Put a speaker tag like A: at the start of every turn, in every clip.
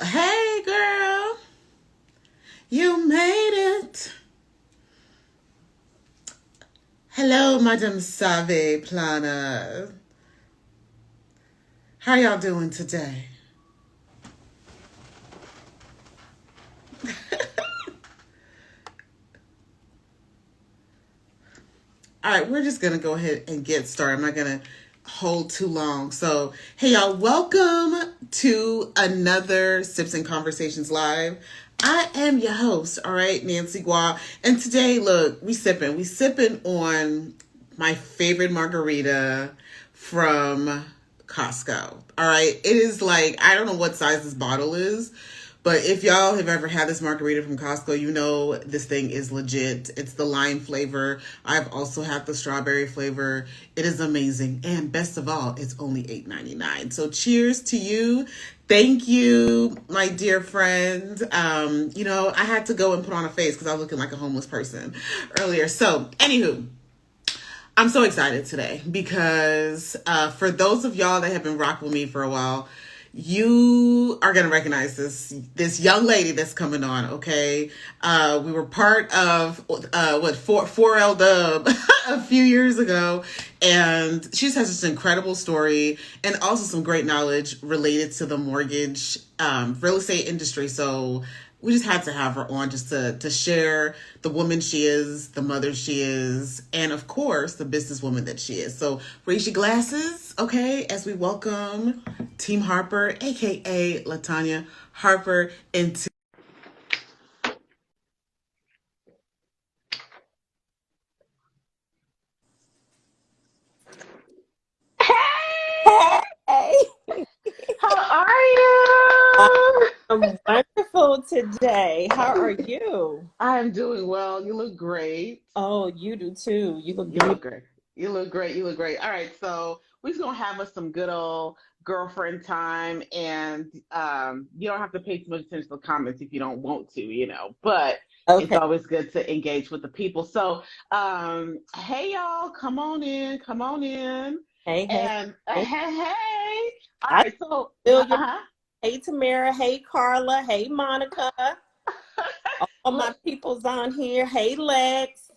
A: Hey, girl, you made it. Hello, Madame Save Plana. How y'all doing today? All right, we're just going to go ahead and get started. I'm not going to hold too long. So, hey, y'all, welcome to another Sips and Conversations Live. I am your host, all right, Nancy Gua. And today, look, we sipping. We sipping on my favorite margarita from Costco. All right. It is like, I don't know what size this bottle is, but if y'all have ever had this margarita from Costco, you know this thing is legit. It's the lime flavor. I've also had the strawberry flavor. It is amazing. And best of all, it's only $8.99. So cheers to you. Thank you, my dear friend. I had to go and put on a face because I was looking like a homeless person earlier. So, anywho, I'm so excited today because for those of y'all that have been rocking with me for a while, you are gonna recognize this young lady that's coming on. Okay, we were part of four L Dub a few years ago, and she just has this incredible story and also some great knowledge related to the mortgage real estate industry. So we just had to have her on just to share the woman she is, the mother she is, and of course, the businesswoman that she is. So raise your glasses, okay, as we welcome Team Harper, aka LaTonya Harper, into.
B: Hey,
A: How are you?
B: I'm wonderful today. How are you?
A: I'm doing well. You look great.
B: Oh, you do too. You look
A: You look
B: beautiful.
A: great. You look great. You look great. All right, so we're just gonna have us some good old girlfriend time, and you don't have to pay too much attention to the comments if you don't want to, But it's
B: Okay.
A: always good to engage with the people. So, hey y'all, come on in, come on in,
B: Hey, hey,
A: and
B: hey.
A: hey. All
B: I
A: right, so
B: feel your hey Tamara, hey Carla, hey Monica. All my people's on here. Hey Lex.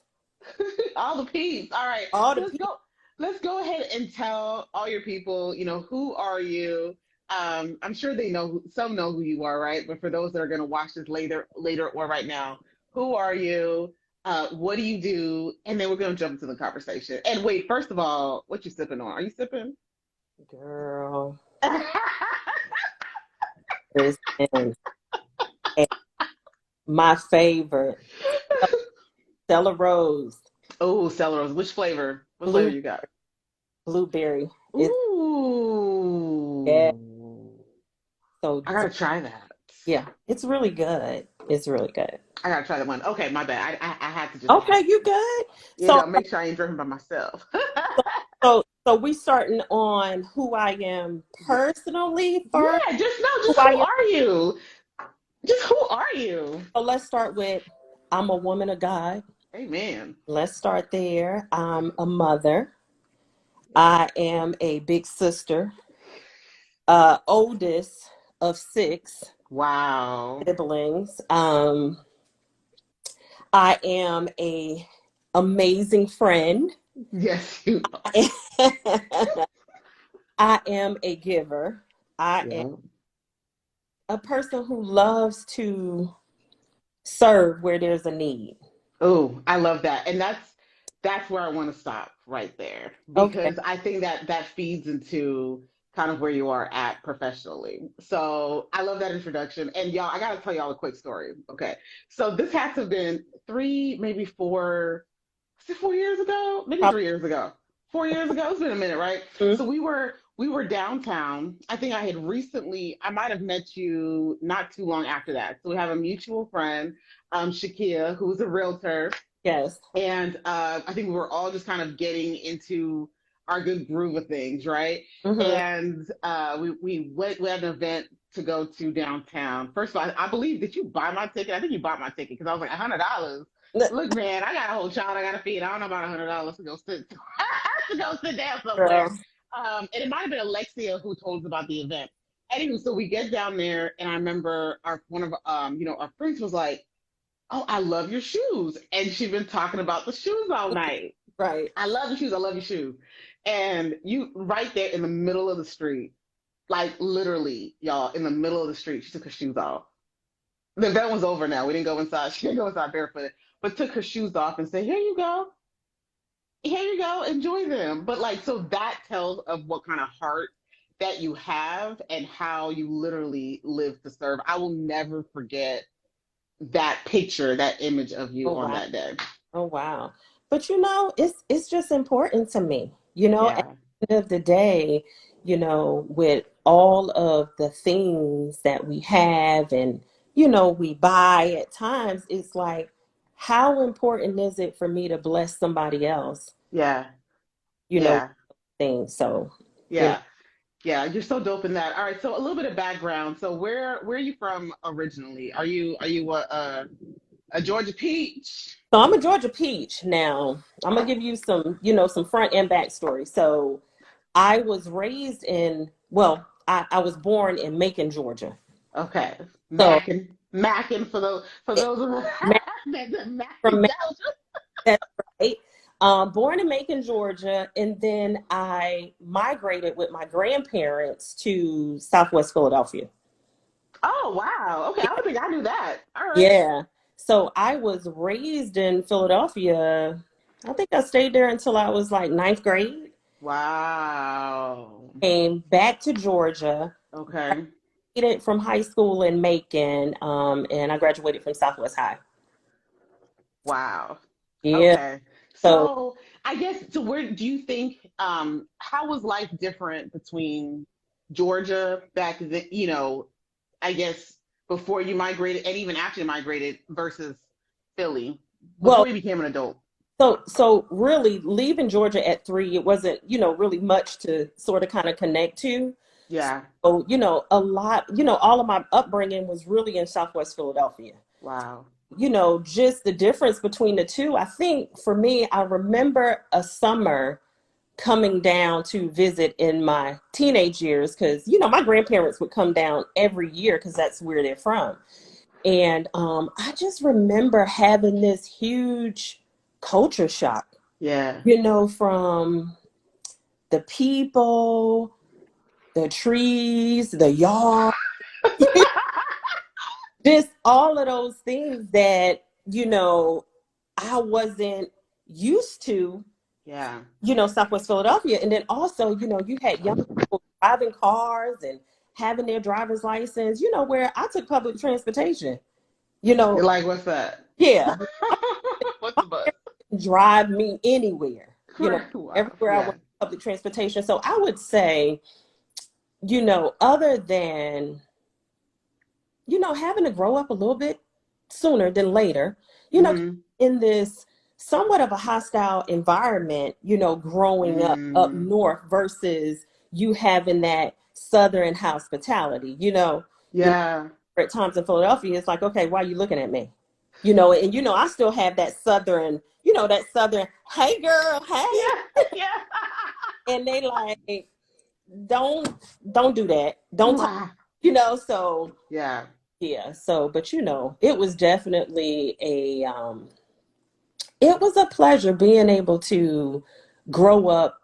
A: all the peeps. All right,
B: All the
A: let's
B: people.
A: go. Let's go ahead and tell all your people. Who are you? I'm sure they know. Some know who you are, right? But for those that are going to watch this later or right now, who are you? What do you do? And then we're going to jump into the conversation. And wait, first of all, what you sipping on? Are you sipping?
B: Girl, this is my favorite. Stella Rose.
A: Oh, Celeros. Which flavor? What flavor
B: Blue
A: you got?
B: blueberry. It's yeah,
A: Ooh,
B: so
A: I gotta try that.
B: yeah, it's really good. It's really good.
A: I gotta try that one. Okay, my bad. I had to just
B: Okay,
A: ask.
B: you good? So,
A: Make sure I ain't drinking by myself.
B: so we starting on who I am personally first.
A: Yeah, just no,
B: Who
A: just
B: I
A: who
B: am.
A: are you? Just who are you?
B: So let's start with I'm a woman of God.
A: Amen.
B: Let's start there. I'm a mother. I am a big sister, oldest of six
A: Wow.
B: siblings. I am a amazing friend.
A: Yes, you are.
B: I am a giver. I am
A: Yeah.
B: a person who loves to serve where there's a need.
A: Oh, I love that. And that's where I want to stop right there
B: Okay.
A: because I think that feeds into kind of where you are at professionally. So I love that introduction. And y'all, I gotta tell y'all a quick story. Okay. So this has to have been three, maybe four, was it 4 years ago? Maybe
B: Probably,
A: 3 years ago. 4 years ago. It's been a minute, right? So we were downtown. I think I might have met you not too long after that. So we have a mutual friend, Shakia, who's a realtor,
B: yes.
A: and I think we were all just kind of getting into our good groove of things, right?
B: Hmm.
A: And we had an event to go to downtown. First of all, I believe, did you buy my ticket? I think you bought my ticket because I was like $100. Look, man, I got a whole child I got to feed. I don't know about $100 to go sit to go sit down somewhere.
B: Girl.
A: And it might have been Alexia who told us about the event. anyway, so we get down there, and I remember one of our friends was like, "Oh, I love your shoes," and she'd been talking about the shoes all night.
B: Right.
A: I love your shoes. I love your shoes. And you right there in the middle of the street, like literally, y'all, in the middle of the street, she took her shoes off. The event was over now. We didn't go inside. She didn't go inside barefoot, but took her shoes off and said, "Here you go. Here you go. Enjoy them." But like, so that tells of what kind of heart that you have and how you literally live to serve. I will never forget that picture, that image of
B: Oh
A: you on
B: wow.
A: that day.
B: Oh wow. But it's just important to me. At
A: Yeah.
B: the end of the day, with all of the things that we have and we buy at times, it's like, how important is it for me to bless somebody else?
A: Yeah.
B: You know,
A: Yeah.
B: things. So, you know.
A: Yeah. Yeah, you're so dope in that. All right, so a little bit of background. So where are you from originally? Are you a Georgia peach?
B: So I'm a Georgia peach now. I'm gonna give you some front and back story. So I was raised I was born in Macon, Georgia.
A: Okay,
B: So
A: Mackin for
B: it,
A: those of us
B: Ma-
A: that Mackin
B: from Ma-
A: Belgium.
B: that's right. Born in Macon, Georgia, and then I migrated with my grandparents to Southwest Philadelphia.
A: Oh wow. Okay, I don't think I knew that. All right.
B: Yeah. So I was raised in Philadelphia. I think I stayed there until I was like ninth grade.
A: Wow.
B: Came back to Georgia,
A: Okay.
B: graduated from high school in Macon, and I graduated from Southwest High.
A: Wow.
B: Yeah.
A: Okay.
B: So,
A: So I guess so where do you think how was life different between Georgia back then, I guess before you migrated and even after you migrated versus Philly before
B: well,
A: you became an adult?
B: so really leaving Georgia at 3, it wasn't, really much to sort of kind of connect to.
A: Yeah.
B: So, a lot, all of my upbringing was really in Southwest Philadelphia.
A: Wow.
B: Just the difference between the two. I think for me, I remember a summer coming down to visit in my teenage years because, my grandparents would come down every year because that's where they're from. And I just remember having this huge culture shock,
A: Yeah.
B: from the people, the trees, the yard, just all of those things that, I wasn't used to,
A: Yeah.
B: Southwest Philadelphia. And then also, you had young people driving cars and having their driver's license, where I took public transportation, you
A: You're
B: know,
A: like, what's that?
B: yeah,
A: What's
B: my
A: the bus?
B: parents drive me anywhere,
A: Correct. Wow.
B: everywhere I
A: Yeah.
B: went, public transportation. So I would say, other than, having to grow up a little bit sooner than later, you know,
A: Mm-hmm.
B: in this somewhat of a hostile environment, growing up
A: Mm.
B: north versus you having that southern hospitality,
A: Yeah.
B: at times in Philadelphia, it's like, okay, why are you looking at me? And I still have that southern, hey girl, hey.
A: Yeah. Yeah.
B: And they like, don't don't do that. Don't talk,
A: Wow.
B: so
A: Yeah.
B: yeah, so but it was definitely it was a pleasure being able to grow up,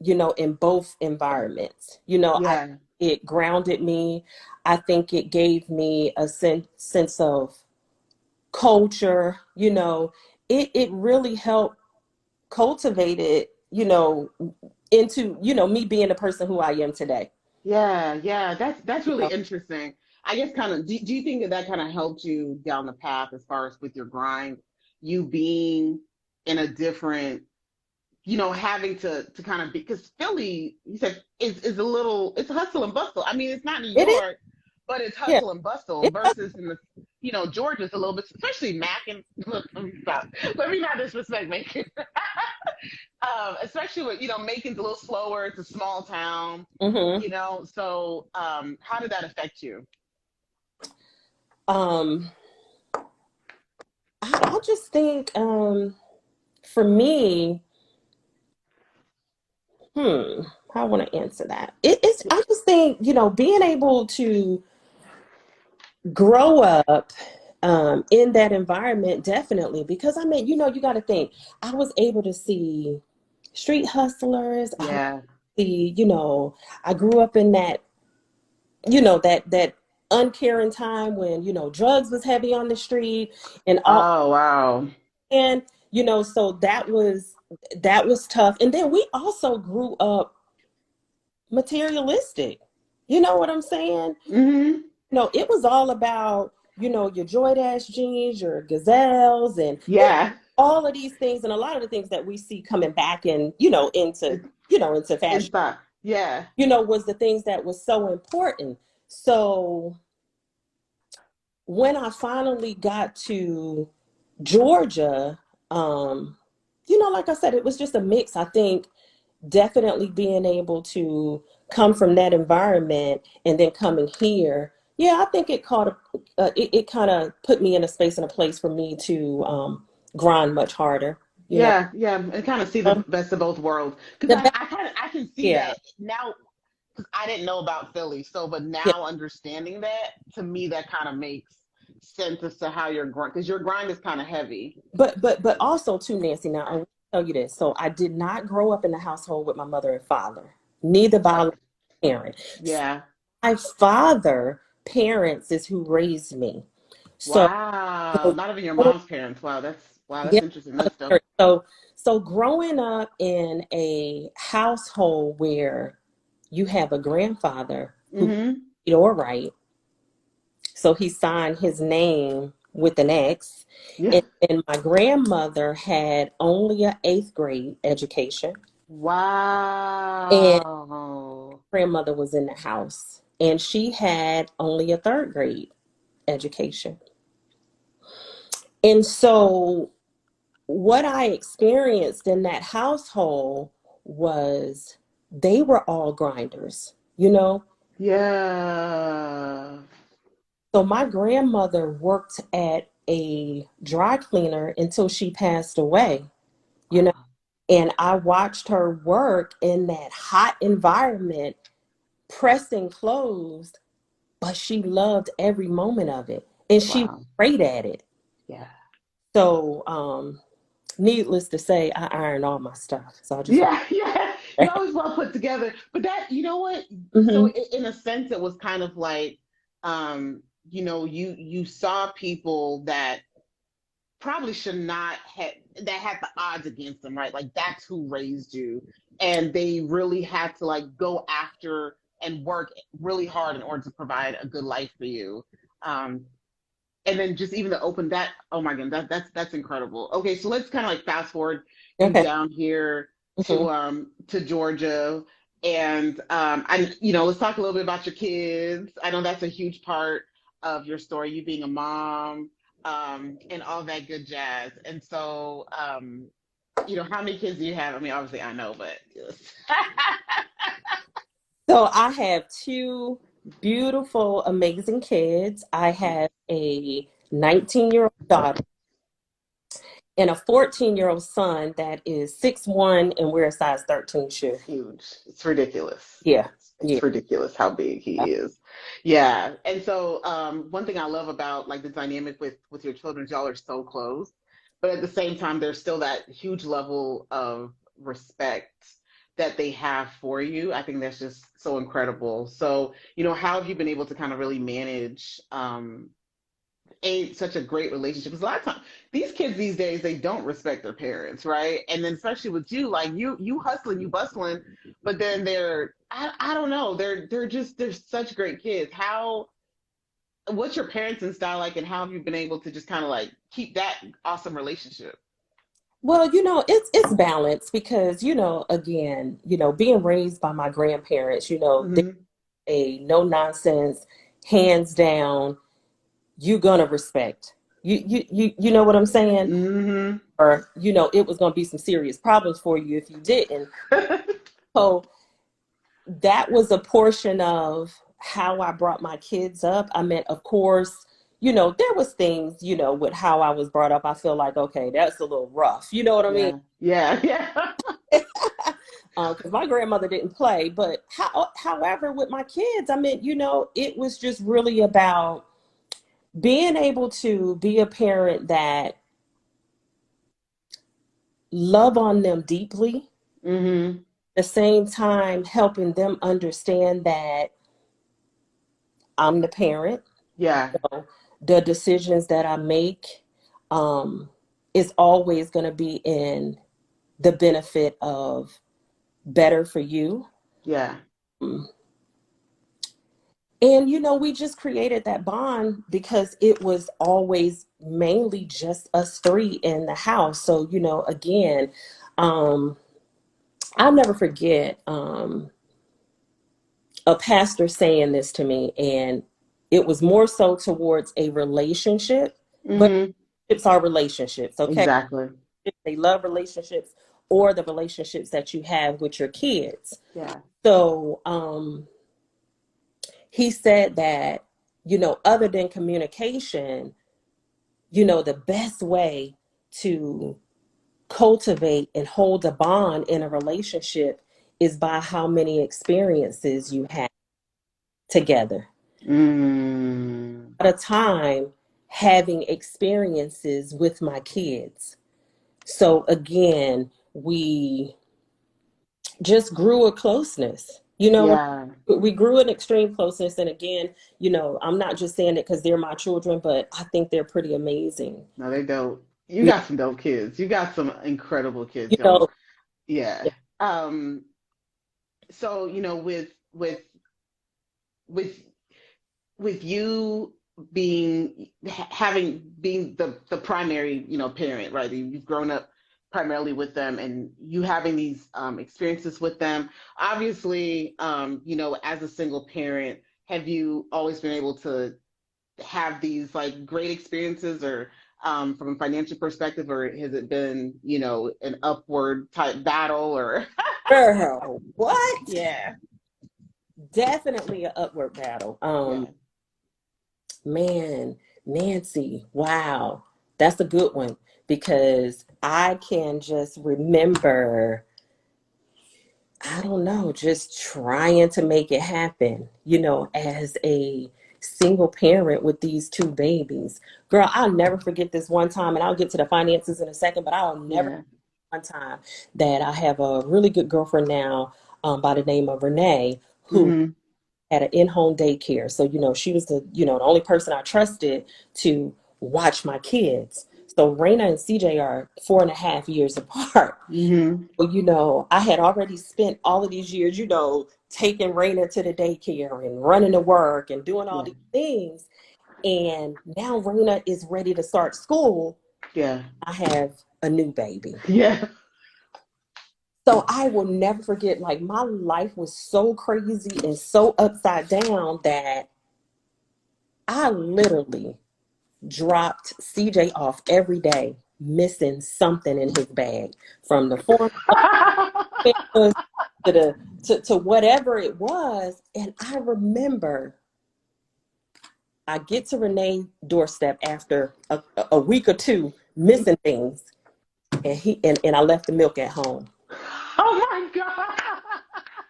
B: in both environments.
A: Yeah.
B: It grounded me. I think it gave me a sense of culture. It really helped cultivate it, into, me being the person who I am today.
A: Yeah, yeah, that's
B: You
A: really
B: know?
A: interesting. I guess kind of do you think that that kind of helped you down the path as far as with your grind, you being in a different, having to kind of be because Philly, you said is a little it's hustle and bustle. I mean, it's not New
B: It is,
A: York, but it's
B: yeah.
A: hustle and bustle
B: It,
A: versus in the Georgia's a little bit, especially Mac and look, let me stop. Let me not disrespect Macon. Especially with Macon's a little slower. It's a small town,
B: hmm
A: So, how did that affect you?
B: um I just think, for me, hmm. how I want to answer that. It's I just think, being able to grow up in that environment, definitely, because I mean, you got to think, I was able to see street hustlers. I
A: Yeah.
B: see, I grew up in that, that uncaring time when, drugs was heavy on the street and all,
A: Oh, wow.
B: and, so that was tough. And then we also grew up materialistic. You know what I'm saying?
A: Hmm.
B: It was all about, your Joy Dash jeans, your gazelles, and
A: Yeah.
B: all of these things, and a lot of the things that we see coming back and, into,
A: It,
B: into
A: in
B: fashion,
A: stock. Yeah.
B: was the things that was so important. So when I finally got to Georgia, like I said, it was just a mix. I think definitely being able to come from that environment and then coming here, yeah, I think it kind of put me in a space and a place for me to grind much harder. You know,
A: Yeah, yeah, and kind of see the
B: um,
A: best of both worlds. Because
B: the
A: I,
B: best,
A: I kind of I can see
B: yeah,
A: that now. Because I didn't know about Philly, so but
B: yeah.
A: now understanding that, to me, that kind of makes sense as to how your grind, because your grind is kind of heavy.
B: But also too, Nancy. Now I will tell you this. So I did not grow up in a household with my mother and father, neither
A: Uh,
B: biological parent. So
A: yeah.
B: my father parents is who raised me. So,
A: Wow. Not even your
B: so
A: mom's parents. Wow, that's
B: yeah.
A: interesting. That's dope.
B: So growing up in a household where you have a grandfather who could
A: Mm-hmm.
B: read or write, so he signed his name with an X,
A: Yeah.
B: and my grandmother had only an eighth grade education, and
A: Wow.
B: grandmother was in the house, and she had only a third grade education, and so what I experienced in that household was they were all grinders.
A: Yeah.
B: So my grandmother worked at a dry cleaner until she passed away, you know,
A: Wow.
B: and I watched her work in that hot environment, pressing clothes, but she loved every moment of it and she was
A: Wow.
B: great at it.
A: Yeah.
B: So, needless to say, I iron all my stuff. So I just want
A: Yeah, yeah. You're always well put together. But that, you know what? So
B: hmm
A: in a sense, it was kind of like, you saw people that probably should not have that had the odds against them, right? Like that's who raised you, and they really had to like go after and work really hard in order to provide a good life for you. Um, and then just even to open that, oh my god, that's incredible. Okay, so let's kind of like fast forward you
B: Okay.
A: down here
B: hmm
A: to Georgia, and let's talk a little bit about your kids. I know that's a huge part of your story, you being a mom, and all that good jazz. And so, how many kids do you have? I mean, obviously I know, but
B: So I have two beautiful, amazing kids. I have a 19-year-old daughter and a 14-year-old son that is 6'1" and wears a size 13 shoe.
A: huge. It's ridiculous.
B: Yeah. Yeah.
A: It's ridiculous how big he is. Yeah. And so one thing I love about like the dynamic with your children is y'all are so close, but at the same time there's still that huge level of respect that they have for you. I think that's just so incredible. So, how have you been able to kind of really manage such a great relationship? Because a lot of times these kids these days they don't respect their parents, right? And then especially with you, like you hustling, you bustling, but then I don't know, they're such great kids. What's your parenting style like, and how have you been able to just kind of like keep that awesome relationship?
B: Well, it's balanced because, again, being raised by my grandparents, they're
A: Hmm.
B: a no nonsense, hands down, you're gonna respect. You know what I'm saying?
A: Hmm.
B: Or, it was gonna be some serious problems for you if you didn't. So that was a portion of how I brought my kids up. I mean, of course, there was things, with how I was brought up. I feel like, okay, that's a little rough. You know what I mean?
A: Yeah, yeah, yeah.
B: because my grandmother didn't play. But however, with my kids, I mean, it was just really about being able to be a parent that love on them deeply,
A: Mm-hmm.
B: at the same time helping them understand that I'm the parent.
A: Yeah.
B: So the decisions that I make um, is always going to be in the benefit of better for you.
A: Yeah.
B: Mm. And we just created that bond because it was always mainly just us three in the house. So, again, um, I'll never forget a pastor saying this to me, and it was more so towards a relationship, but
A: Mm-hmm.
B: it's our relationships, okay?
A: Exactly.
B: They love relationships or the relationships that you have with your kids.
A: Yeah.
B: So, he said that, other than communication, the best way to cultivate and hold a bond in a relationship is by how many experiences you have together.
A: Mm.
B: At a time having experiences with my kids. So again, we just grew a closeness.
A: Yeah.
B: We grew an extreme closeness. And again, I'm not just saying it because they're my children, but I think they're pretty amazing.
A: No, they dope. You
B: Yeah,
A: got some dope kids. You got some incredible kids,
B: you
A: yo.
B: know,
A: Yeah. Um, so, with with you being the primary, parent, right? You've grown up primarily with them, and you having these experiences with them. Obviously, as a single parent, have you always been able to have these like great experiences, or from a financial perspective, or has it been, an upward type battle, or
B: girl, what?
A: yeah,
B: Definitely an upward battle.
A: yeah.
B: Man, Nancy, wow. That's a good one because I can just remember, I don't know, just trying to make it happen, as a single parent with these two babies. Girl, I'll never forget this one time, and I'll get to the finances in a second, but I'll never
A: Yeah.
B: one time that I have a really good girlfriend now by the name of Renee, who
A: Hmm.
B: had an in-home daycare. So, she was the only person I trusted to watch my kids. So Raina and CJ are 4.5 years apart.
A: Hmm.
B: Well, I had already spent all of these years, taking Raina to the daycare and running to work and doing all
A: Yeah.
B: these things. And now Raina is ready to start school.
A: Yeah.
B: I have a new baby.
A: Yeah.
B: So I will never forget, like, my life was so crazy and so upside down that I literally dropped CJ off every day, missing something in his bag, from the formula to to whatever it was. And I remember I get to Renee's doorstep after a week or two missing things, and and I left the milk at home.
A: Oh my God.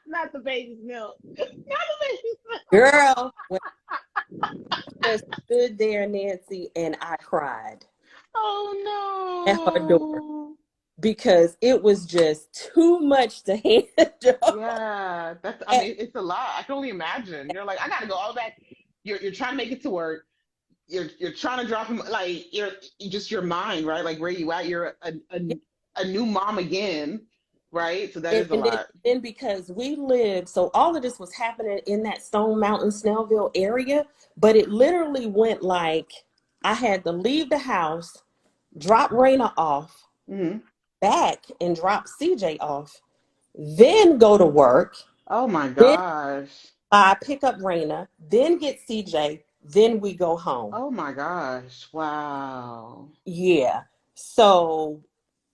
A: Not the baby's milk. Not the baby's milk.
B: Girl, when I just stood there, Nancy, and I cried at her door
A: Oh
B: because it was just too much to
A: no.
B: handle.
A: Yeah. I
B: And,
A: mean, it's a lot. I can only imagine. You're like, I gotta go all back. You're trying to make it to work. You're trying to drop him, like, you're just your mind, right? Like, where you at? You're a new mom again, right? So that is a
B: and
A: lot.
B: then because we lived, so all of this was happening in that Stone Mountain, Snellville area, but it literally went like I had to leave the house, drop Raina off,
A: Hmm.
B: back and drop CJ off, then go to work,
A: Oh my
B: then
A: gosh.
B: I pick up Raina, then get CJ, then we go home.
A: Oh my gosh. Wow.
B: Yeah. So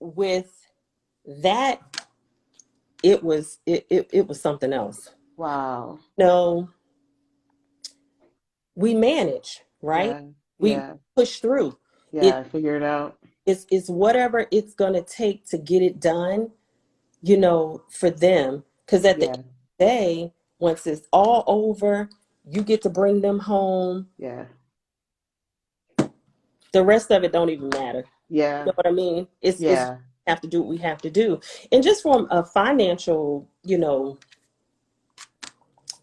B: with that, it was something else.
A: Wow.
B: No, we manage, right?
A: Yeah.
B: We
A: Yeah.
B: push through.
A: Yeah.
B: It
A: I figured it out.
B: it's whatever it's gonna take to get it done. for them. Because at the end
A: Yeah.
B: of the day, once it's all over, you get to bring them home.
A: Yeah.
B: The rest of it don't even matter. You
A: Yeah.
B: know what I mean? It's
A: Yeah.
B: have to do what we have to do. And just from a financial,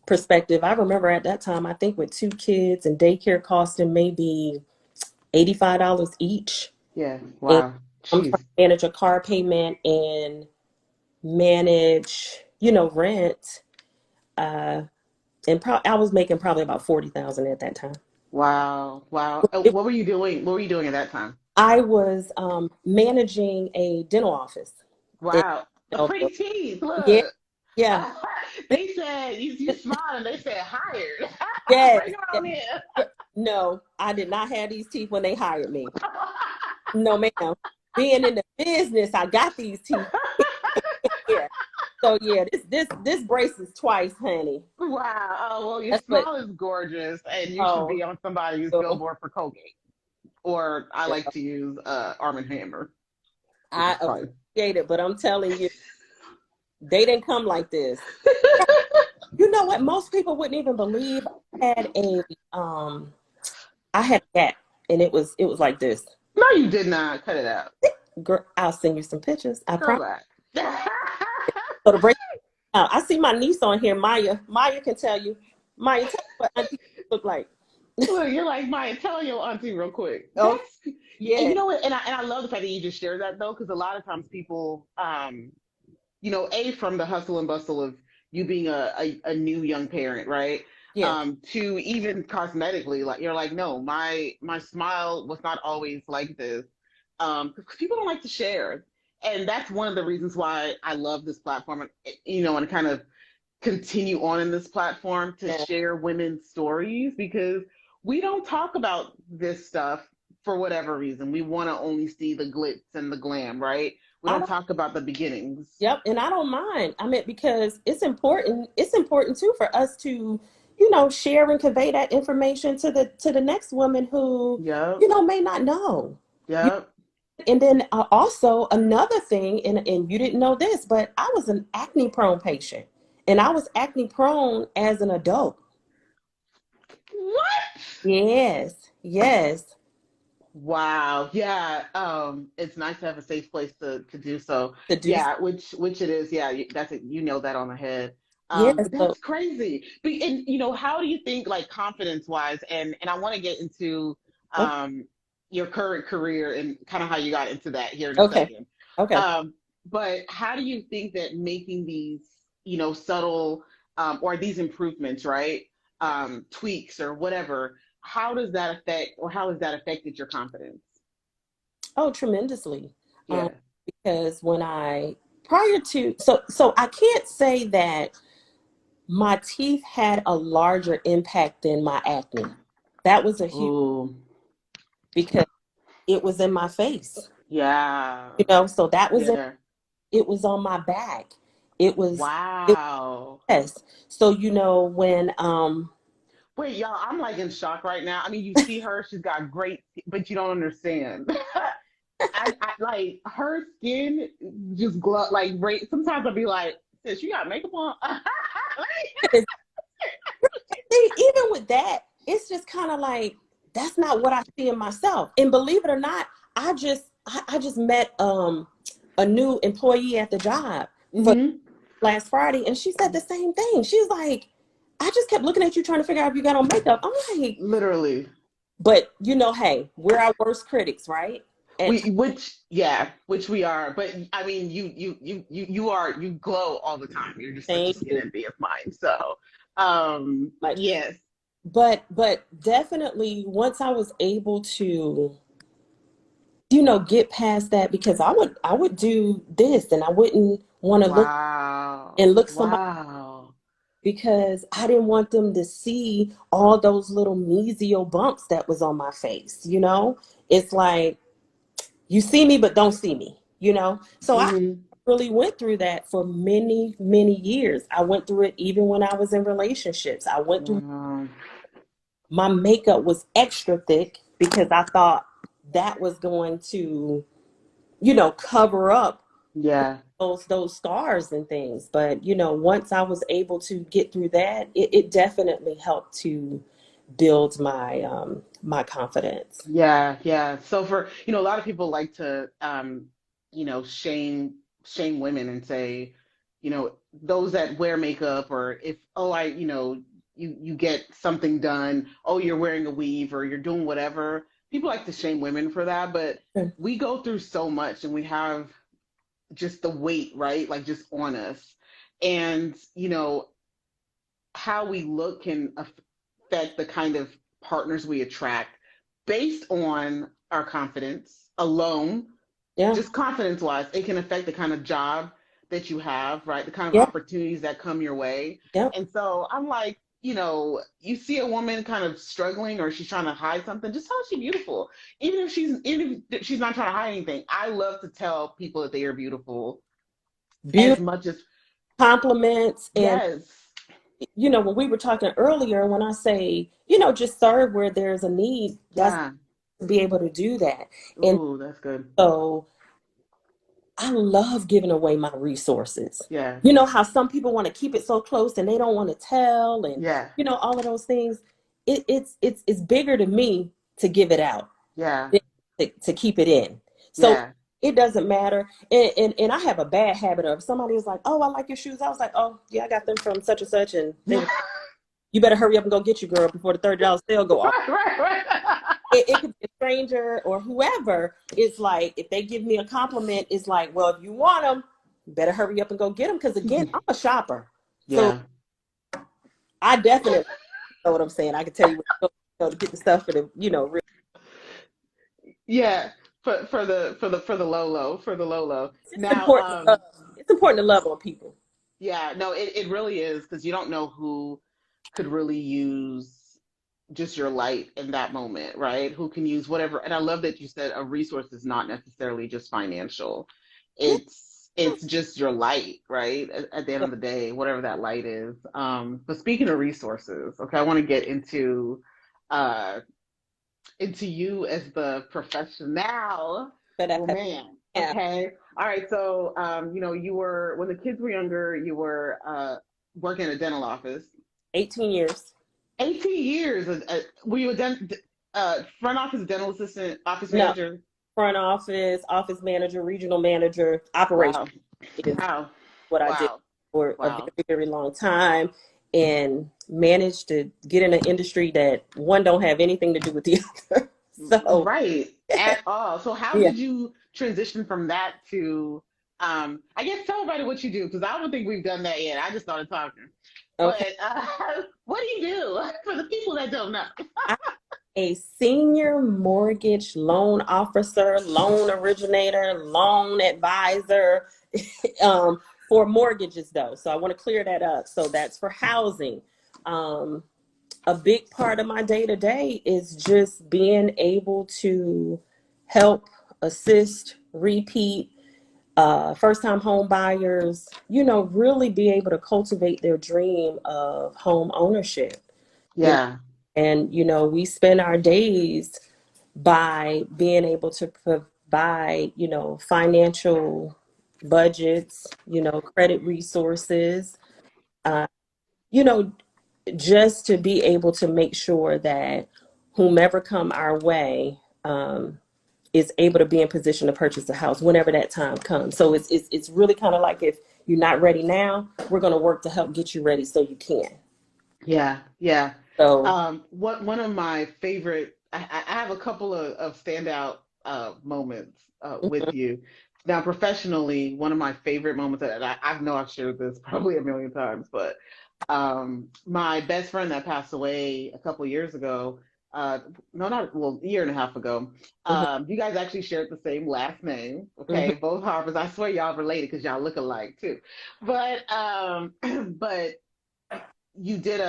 B: perspective, I remember at that time, I think with 2 kids and daycare costing maybe $85 each.
A: Yeah.
B: And
A: Wow.
B: I'm trying
A: Jeez.
B: to manage a car payment and manage, rent. Uh, and I was making probably about 40,000 at that time.
A: Wow. Wow.
B: It,
A: What were you doing? What were you doing at that time?
B: I was managing a dental office. In
A: Wow. The
B: Philadelphia.
A: pretty teeth.
B: Yeah,
A: Look.
B: yeah,
A: They said you smiled and they said hired.
B: yes,
A: Bring her
B: yes.
A: on in.
B: No, I did not have these teeth when they hired me. No, ma'am. Being in the business, I got these teeth. Yeah. So yeah, this braces twice, honey.
A: Wow. Oh, well, your
B: That's what.
A: smile is gorgeous, and you should
B: Oh,
A: be on somebody's
B: so,
A: billboard for Colgate. Or I
B: yeah,
A: like to use Arm& and Hammer, which
B: I
A: is fine.
B: appreciate it, but I'm telling you, they didn't come like this. You know what? Most people wouldn't even believe I had a cat, and it was like this.
A: No, you did not. Cut it out.
B: Girl, I'll send you some pictures. I
A: Girl,
B: promise.
A: back.
B: So to break it down, I see my niece on here, Maya. Maya can tell you. Maya, tell me what auntie look like.
A: Look, you're like Maya. Tell your auntie real quick.
B: Oh,
A: That's and
B: yeah,
A: you know what? And I love the fact that you just shared that though, because a lot of times people, from the hustle and bustle of you being a new young parent, right?
B: yeah.
A: To even cosmetically, like you're like, no, my smile was not always like this. Because people don't like to share. And that's one of the reasons why I love this platform, and kind of continue on in this platform to
B: Yeah.
A: share women's stories because we don't talk about this stuff for whatever reason. We want to only see the glitz and the glam, right? We
B: I
A: don't
B: don't,
A: talk about the beginnings.
B: yep, and I don't mind. I mean, because it's important. It's important too for us to, share and convey that information to the next woman who,
A: Yep.
B: may not know. You-
A: Yep.
B: And then also another thing, and you didn't know this, but I was an acne prone patient, and I was acne prone as an adult.
A: What?
B: Yes, yes,
A: Wow. Yeah. It's nice to have a safe place to do so.
B: to do.
A: Yeah, which it is. Yeah, that's it. You know that on the head.
B: Yes,
A: But
B: so
A: that's crazy. And how do you think like confidence wise, and I want to get into
B: okay,
A: um your current career and kind of how you got into that here in a
B: okay,
A: second.
B: okay.
A: But how do you think that making these, subtle or these improvements, right? Tweaks or whatever, how does that affect or how has that affected your confidence?
B: Oh, tremendously. Um,
A: Yeah.
B: because when I prior to so I can't say that my teeth had a larger impact than my acne. That was a huge
A: Oh,
B: because it was in my face.
A: yeah.
B: So that was
A: Yeah.
B: it was on my back. It was it
A: Wow.
B: yes. So when
A: Wait, y'all, I'm like in shock right now. I mean, you see her, she's got great, but you don't understand. I like her skin just glow like great. Sometimes I'll be like, sis, you got makeup on?
B: even with that, it's just kind of like that's not what I see in myself. And believe it or not, I just met a new employee at the job for
A: Hmm.
B: last Friday, and she said the same thing. She was like, I just kept looking at you trying to figure out if you got on makeup. I'm like,
A: Literally.
B: but hey, we're our worst critics, right? At times,
A: Which we are. But I mean, you glow all the time. You're just such a
B: thank
A: skin
B: you.
A: envy of mine. So,
B: Like,
A: yes.
B: but definitely once I was able to get past that, because I would do this and I wouldn't want to look and
A: Wow.
B: look somebody,
A: Wow.
B: because I didn't want them to see all those little mesial bumps that was on my face. It's like you see me but don't see me. So I
A: Hmm.
B: really went through that for many, many years. I went through it even when I was in relationships. I went through
A: Wow.
B: my makeup was extra thick because I thought that was going to cover up
A: Yeah.
B: those scars and things. But once I was able to get through that, it definitely helped to build my confidence.
A: Yeah, yeah. So for, a lot of people like to shame women and say, those that wear makeup, or if, oh, you get something done, oh, you're wearing a weave or you're doing whatever. People like to shame women for that, but we go through so much and we have just the weight, right? Like just on us. And, how we look can affect the kind of partners we attract based on our confidence alone.
B: Yeah.
A: Just confidence wise, it can affect the kind of job that you have, right? The kind of
B: Yeah.
A: opportunities that come your way.
B: Yeah.
A: And so I'm like, you see a woman kind of struggling or she's trying to hide something, just tell her she's beautiful. Even if she's not trying to hide anything. I love to tell people that they are beautiful as
B: Beautiful
A: much as
B: compliments. And
A: yes.
B: when we were talking earlier, when I say, just serve where there's a need, that's
A: Yeah.
B: to be able to do that. And
A: Ooh, that's good.
B: so I love giving away my resources.
A: Yeah.
B: You know how some people want to keep it so close and they don't want to tell, and
A: Yeah.
B: all of those things. It's bigger to me to give it out
A: Yeah.
B: than to keep it in. So
A: Yeah.
B: it doesn't matter. And I have a bad habit of, somebody was like, "Oh, I like your shoes." I was like, "Oh, yeah, I got them from such and such, and they
A: Yeah.
B: were. You better hurry up and go get your girl before the $30 sale go off."
A: Right.
B: It could be a stranger or whoever. It's like, if they give me a compliment, it's like, well, if you want them, you better hurry up and go get them. Because again, I'm a shopper, so
A: Yeah.
B: I definitely know what I'm saying. I can tell you where to go to get the stuff for the
A: Yeah. For the low low.
B: It's
A: Now,
B: important to love. It's important to love on people.
A: yeah, no, it really is because you don't know who could really use just your light in that moment, right? Who can use whatever. And I love that you said a resource is not necessarily just financial.
B: Yeah,
A: It's just your light, right? At the end
B: yeah.
A: of the day, whatever that light is. But speaking of resources, okay, I want to get uh into you as the professional
B: But I,
A: woman.
B: yeah,
A: Okay. All right. So, you were, when the kids were younger, you were working in a dental office.
B: 18 years.
A: 18 years. Were you a front office dental assistant, office
B: No,
A: manager?
B: front office, office manager, regional manager, operation
A: Wow.
B: is
A: Wow.
B: what I did
A: Wow.
B: for a
A: Wow.
B: very, very long time, and managed to get in an industry that one don't have anything to do with the other. So
A: Right. At all. So how
B: yeah.
A: did you transition from that to, I guess tell everybody what you do, because I don't think we've done that yet. I just started talking. But
B: Okay.
A: what do you do for the people that don't know?
B: I'm a senior mortgage loan officer, loan originator, loan advisor, um, for mortgages though. So I want to clear that up. So that's for housing. Um, a big part of my day to day is just being able to help, assist, repeat, first time home buyers, really be able to cultivate their dream of home ownership. You know,
A: Yeah.
B: and we spend our days by being able to provide, financial budgets, credit resources, uh, you know, just to be able to make sure that whomever come our way, is able to be in position to purchase a house whenever that time comes. So it's really kind of like, if you're not ready now, we're going to work to help get you ready so you can.
A: Yeah. Yeah.
B: So
A: What one of my favorite, I have a couple of standout moments with
B: mhm,
A: you. Now, professionally, one of my favorite moments that I know I've shared this probably a million times, but my best friend that passed away a couple years ago, uh, no, not, well, a year and a half ago.
B: mhm,
A: You guys actually shared the same last name,
B: mhm,
A: okay? Both Harpers. I swear y'all related because y'all look alike too. But but you did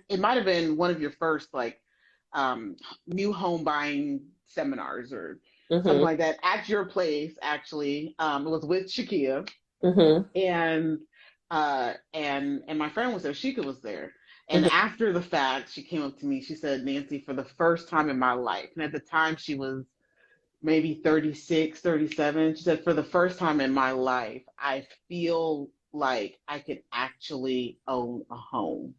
A: it might have been one of your first like um, new home buying seminars or something
B: mhm,
A: like that at your place. Actually, it was with Shakia
B: mhm,
A: and and my friend was there. Shika was there. And
B: mhm,
A: after the fact, she came up to me. She said, "Nancy, for the first time in my life," and at the time she was maybe 36, 37. She said, for the first time in my life, I feel like I could actually own a home,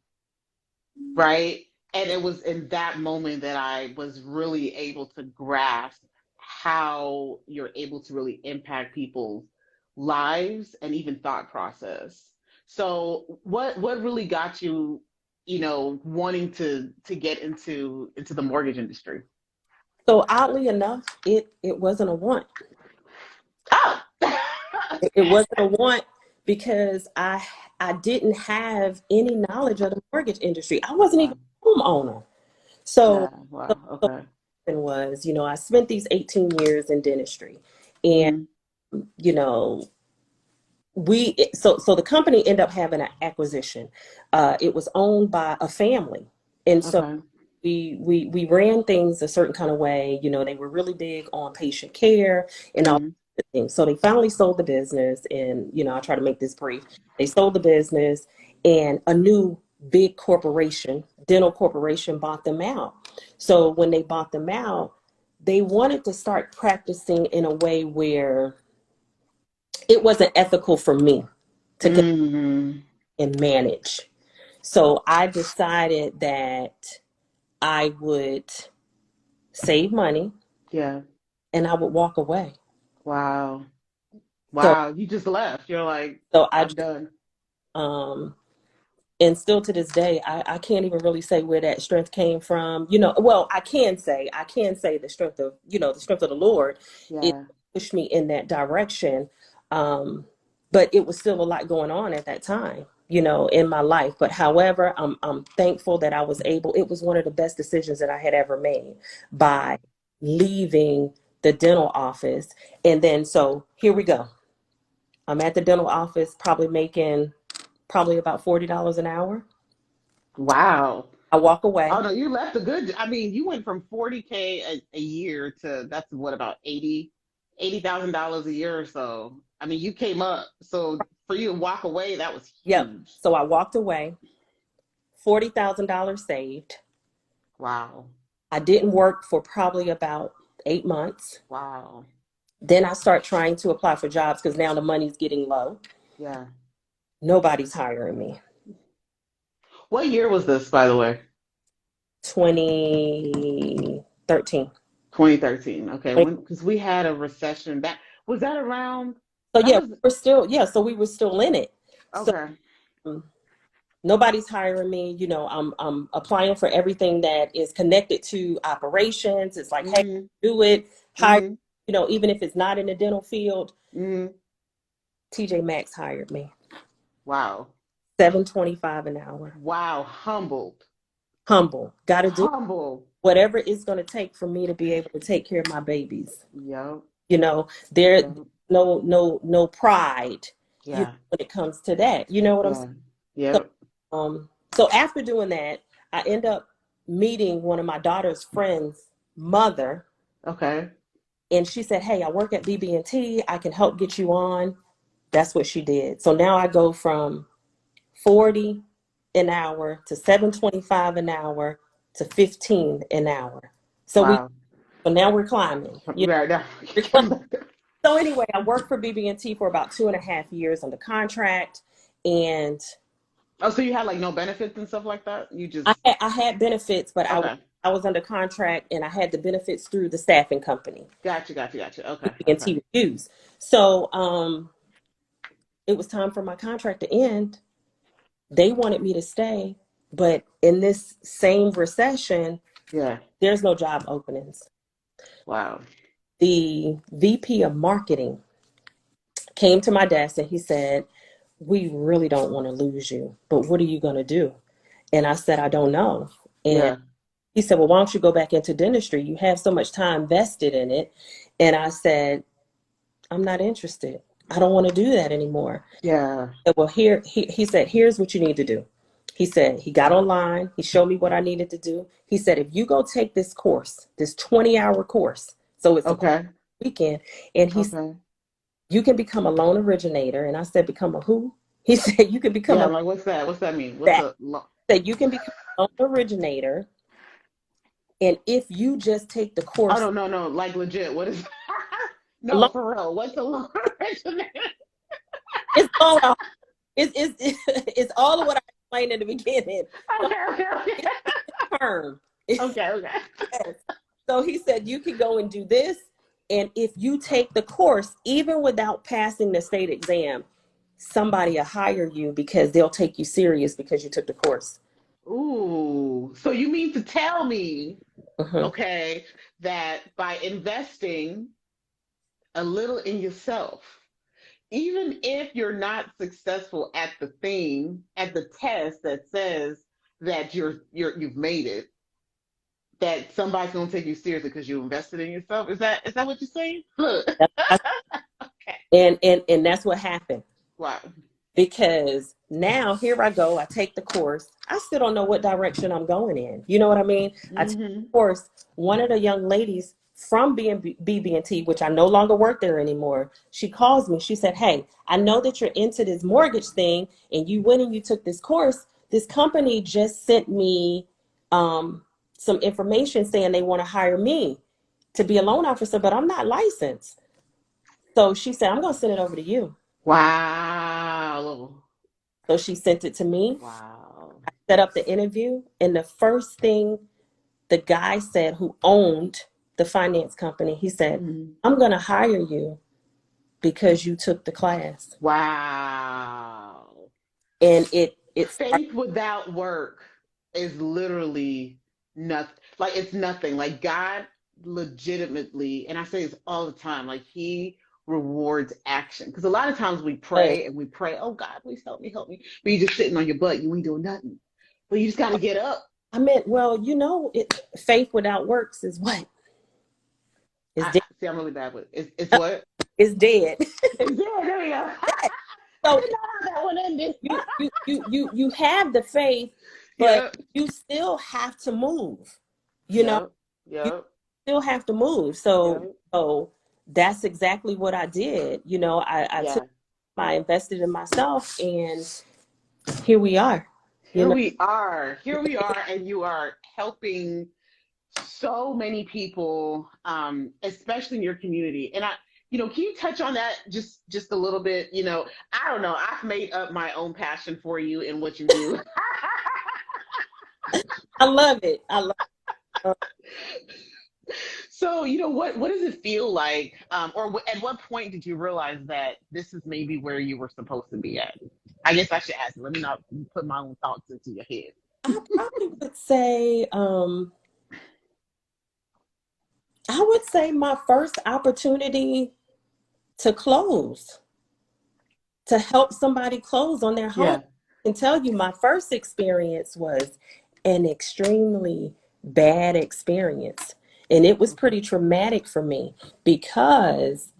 A: right? And it was in that moment that I was really able to grasp how you're able to really impact people's lives and even thought process. So what really got you, wanting to get into the mortgage industry?
B: So oddly enough, it wasn't a want.
A: Oh,
B: It wasn't a want because I didn't have any knowledge of the mortgage industry. I wasn't even
A: wow.
B: a homeowner. So
A: Yeah, wow.
B: so
A: Okay.
B: what happened was, I spent these 18 years in dentistry, and
A: Mm,
B: you know, so the company ended up having an acquisition. It was owned by a family, and so
A: okay.
B: we ran things a certain kind of way. They were really big on patient care and all
A: Mm,
B: the things. So they finally sold the business, and I'll try to make this brief. They sold the business, and a new big corporation, dental corporation, bought them out. So when they bought them out, they wanted to start practicing in a way where it wasn't ethical for me to get
A: mm,
B: and manage. So I decided that I would save money
A: yeah.
B: and I would walk away.
A: Wow.
B: So
A: Wow. You just left. You're like,
B: so I
A: I'm
B: just
A: done.
B: um and still to this day I can't even really say where that strength came from. Well, I can say the strength of the strength of the Lord. It
A: Yeah.
B: pushed me in that direction. Um but it was still a lot going on at that time, in my life. But however, I'm thankful that I was able. It was one of the best decisions that I had ever made by leaving the dental office. And then so here we go. I'm at the dental office, probably making probably about $40 an hour.
A: Wow.
B: I walk
A: Oh
B: away.
A: no, you left a good. I mean, you went from 40K a year to that's what about 80,000 dollars a year or so. I mean, you came up. So for you to walk away, that was
B: Yep.
A: huge.
B: So I walked away, $40,000 saved.
A: Wow.
B: I didn't work for probably about 8 months.
A: Wow.
B: Then I start trying to apply for jobs because now the money's getting low.
A: Yeah.
B: Nobody's hiring me.
A: What year was this, by the way?
B: 2013.
A: 2013. Okay, when because we had a recession back. Was that around?
B: So
A: That
B: yeah,
A: was
B: so we were still in it. So
A: okay.
B: um, nobody's hiring me. I'm applying for everything that is connected to operations. It's like, hey,
A: Mm-hmm.
B: do it, hire,
A: Mm-hmm.
B: even if it's not in the dental field.
A: Mm-hmm.
B: TJ Maxx hired me.
A: Wow.
B: 7.25 an hour.
A: Wow. Humbled.
B: Humble. Gotta do
A: Humble.
B: whatever it's gonna take for me to be able to take care of my babies.
A: Yep.
B: There
A: Yep.
B: no pride,
A: Yeah.
B: when it comes to that. You know what I'm saying?
A: Yeah.
B: So,
A: Yep.
B: so after doing that, I end up meeting one of my daughter's friends' mother,
A: Okay.
B: and she said, "Hey, I work at BB&T. I can help get you on." That's what she did. So now I go from 40 an hour to 7.25 an hour to 15 an hour. So we
A: Wow.
B: so now we're climbing.
A: Right now.
B: We're climbing. So anyway, I worked for BB&T for about 2.5 years under contract, and
A: Oh, so you had like no benefits and stuff like that? You
B: I
A: just
B: had, I had benefits, but
A: okay.
B: I was under contract, and I had the benefits through the staffing company
A: Gotcha. Gotcha. Gotcha. Okay. Okay.
B: BB&T would use. So it was time for my contract to end. They wanted me to stay, but in this same recession,
A: Yeah.
B: there's no job openings.
A: Wow.
B: The VP of marketing came to my desk and he said, "We really don't want to lose you, but what are you going to do?" And I said, "I don't know." And
A: Yeah.
B: he said, "Well, why don't you go back into dentistry? You have so much time vested in it." And I said, "I'm not interested. I don't want to do that anymore."
A: Yeah.
B: He said, "Well, he said, here's what you need to do." He said, he got online, he showed me what I needed to do. He said, "If you go take this course, this 20-hour course, so it's a
A: Okay.
B: weekend," and he said,
A: Okay.
B: "You can become a loan originator." And I said, "Become a who?" He said, "You can become
A: Yeah.
B: a
A: I'm like, what's that? What's that mean? What's
B: that."
A: a
B: Said, "You can become a loan originator And if you just take the
A: Oh
B: course,
A: no, no, no, like legit. What is
B: the
A: no
B: loan,
A: for real? What's the loan regimen?
B: it's going off. It's all of what I explained in the beginning. So
A: Okay, okay, okay.
B: it's a term.
A: Okay, okay.
B: Yes. So he said you can go and do this, and if you take the course, even without passing the state exam, somebody will hire you because they'll take you serious because you took the course.
A: Ooh, so you mean to tell me,
B: Mhm.
A: okay, that by investing a little in yourself, even if you're not successful at the thing, at the test that says that you've made it, that somebody's gonna take you seriously because you invested in yourself. Is that what you're saying? Look.
B: That's-
A: Okay.
B: and that's what happened.
A: Wow.
B: Because now here I go, I take the course. I still don't know what direction I'm going in. You know what I mean? I take
A: Mm-hmm.
B: the course. One of the young ladies from BB&T, which I no longer work there anymore, she calls me. She said, "Hey, I know that you're into this mortgage thing and you went and you took this course. This company just sent me some information saying they want to hire me to be a loan officer, but I'm not licensed." So she said, "I'm going to send it over to you."
A: Wow.
B: So she sent it to me,
A: Wow.
B: set up the interview, and the first thing the guy said who owned the finance company, he said,
A: Mhm.
B: "I'm going to hire you because you took the class."
A: Wow.
B: And it's
A: Faith without work is literally nothing. Like it's nothing. Like God legitimately, and I say this all the time, like He rewards action. Because a lot of times we pray and we pray, oh God, please help me. But you're just sitting on your butt, you ain't doing nothing. But you just got to get up.
B: I meant, well, faith without works is what? Is
A: I
B: dead.
A: see. I'm really bad with it. It's what?
B: Is dead.
A: It's yeah. There we go. I
B: So
A: did not have that one ended.
B: you have the faith, but
A: Yep.
B: you still have to move. You know,
A: Yep.
B: you
A: Yep.
B: still have to move. So
A: Yep.
B: so that's exactly what I did. I took
A: Yeah.
B: I invested in myself, and here we are. You
A: Here
B: know,
A: we are. Here we are, and you are helping so many people, especially in your community. And can you touch on that just a little bit? I don't know. I've made up my own passion for you and what you do.
B: I love it. I love it.
A: So, what does it feel like, or at what point did you realize that this is maybe where you were supposed to be at? I guess I should ask. Let me not put my own thoughts into your head.
B: I would say my first opportunity to close, to help somebody close on their home.
A: Yeah.
B: I can tell you my first experience was an extremely bad experience. And it was pretty traumatic for me because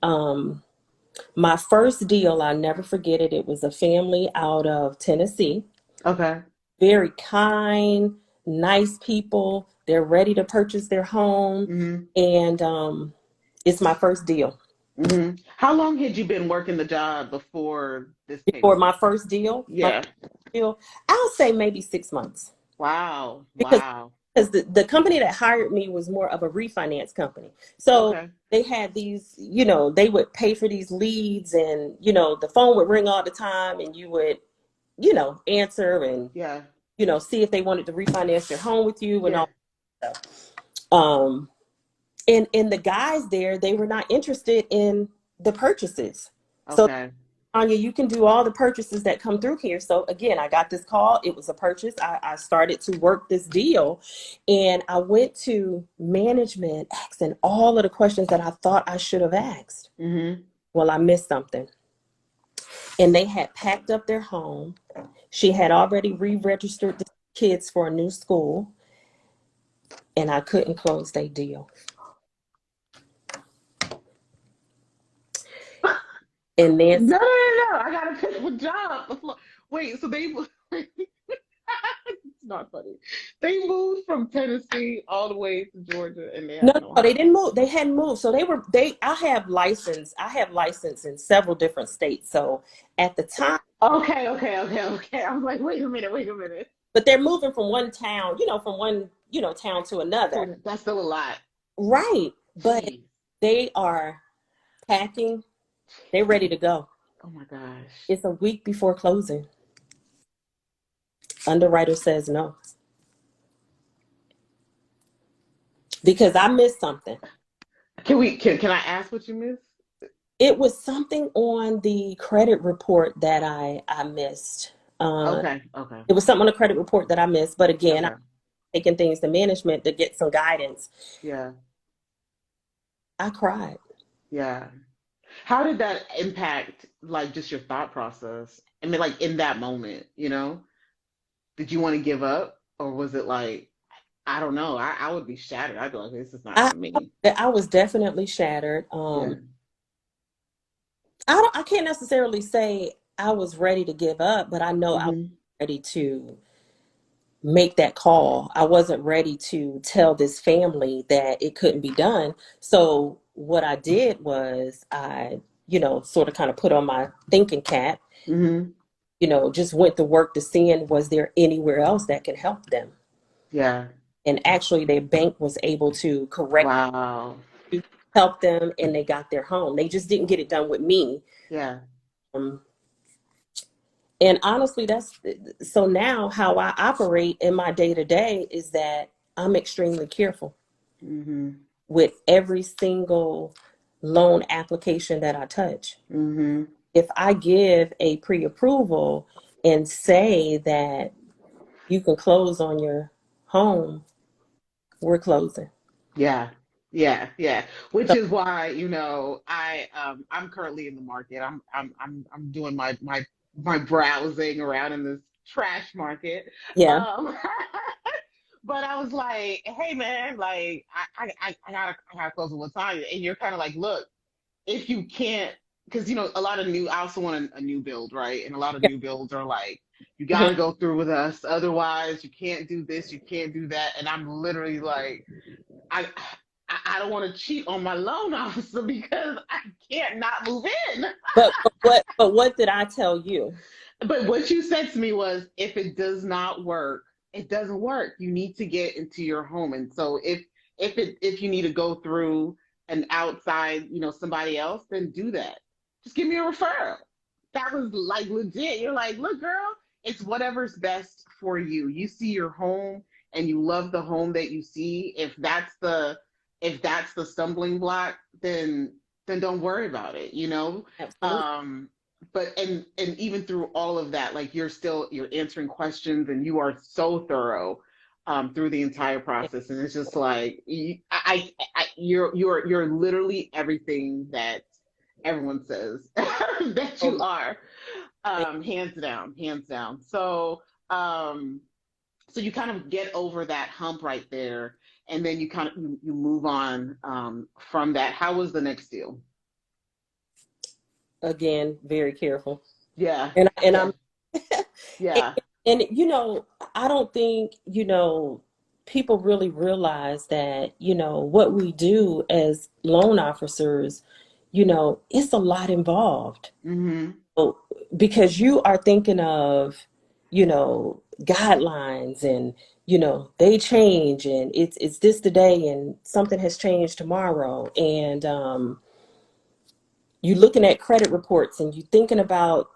B: my first deal, I'll never forget it. It was a family out of Tennessee,
A: Okay.
B: very kind, nice people. They're ready to purchase their home.
A: Hmm.
B: And it's my first deal.
A: How long had you been working the job before this came
B: Before
A: up?
B: my first deal,
A: Yeah.
B: I'll say maybe 6 months.
A: Wow.
B: because
A: Wow.
B: because the company that hired me was more of a refinance company. So
A: Okay.
B: they had these, they would pay for these leads, and the phone would ring all the time, and you would, answer and
A: Yeah.
B: see if they wanted to refinance their home with you and
A: Yeah.
B: all that stuff. Um, and the guys there, they were not interested in the purchases. So
A: Okay.
B: Anya, you can do all the purchases that come through here. So again, I got this call. It was a purchase. I started to work this deal, and I went to management asking all of the questions that I thought I should have asked.
A: Hmm.
B: Well, I missed something. And they had packed up their home. She had already re-registered the kids for a new school, and I couldn't close their deal. And
A: No,
B: Nancy,
A: no, no, no. I gotta pick a job before. Wait, so they it's not funny. They moved from Tennessee all the way to Georgia and they
B: no,
A: have no
B: no, they
A: house.
B: didn't move. They hadn't moved. So I have license in several different states. So at the time,
A: Okay, okay, okay, okay. I was like, wait a minute, wait a minute.
B: but they're moving from one town, from one town to another.
A: That's still a lot.
B: Right. But
A: Jeez.
B: they are packing, they're ready to go.
A: Oh my gosh.
B: It's a week before closing. Underwriter says no because I missed something.
A: Can I ask what you missed?
B: It was something on the credit report that I missed. Uh,
A: Okay, okay,
B: it was something on the credit report that I missed. But again, I'm
A: okay.
B: taking things to management to get some guidance.
A: Yeah,
B: I cried.
A: yeah. How did that impact like just your thought process? I mean, like in that moment, did you want to give up, or was it like, I don't know, I would be shattered. I'd be like, this is not
B: I
A: for me.
B: I was definitely shattered.
A: Yeah.
B: I can't necessarily say I was ready to give up, but I know I was
A: Hmm.
B: ready to make that call. I wasn't ready to tell this family that it couldn't be done. So what I did was I, sort of kind of put on my thinking cap,
A: Hmm.
B: just went to work to seeing was there anywhere else that could help them.
A: Yeah.
B: And actually their bank was able to correct
A: Wow.
B: help them and they got their home. They just didn't get it done with me.
A: Yeah.
B: Um, and honestly, that's so now how I operate in my day to day is that I'm extremely careful
A: Hmm.
B: with every single loan application that I touch.
A: Hmm.
B: If I give a pre approval and say that you can close on your home, we're closing.
A: Yeah. Yeah, yeah. Which
B: So,
A: is why, I'm currently in the market. I'm doing my browsing around in this trash market.
B: yeah.
A: Um but I was like, hey man, like I gotta close at what time. And you're kind of like, look, if you can't, because a lot of new, I also want a new build, right? And a lot of new builds are like, you got
B: Mhm.
A: to go through with us, otherwise you can't do this, you can't do that. And I'm literally like, I I don't want to cheat on my loan officer because I can't not move in.
B: But what did I tell you?
A: But what you said to me was, if it does not work, it doesn't work. You need to get into your home. And so if you need to go through an outside, somebody else, then do that. Just give me a referral. That was like legit. You're like, look, girl, it's whatever's best for you. You see your home and you love the home that you see. If that's the stumbling block, then don't worry about it.
B: Absolutely.
A: Um, but and even through all of that, like you're answering questions and you are so thorough through the entire process, and it's just like you're literally everything that everyone says that
B: Oh
A: you
B: my
A: are, hands down, hands down. So you kind of get over that hump right there, and then you kind of you move on from that. How was the next deal?
B: again, very careful.
A: Yeah,
B: And
A: yeah,
B: I'm and,
A: yeah.
B: and I don't think, people really realize that, what we do as loan officers, it's a lot involved.
A: Mm-hmm.
B: So, because you are thinking of, guidelines and, they change and it's this today and something has changed tomorrow. And you looking at credit reports and you thinking about,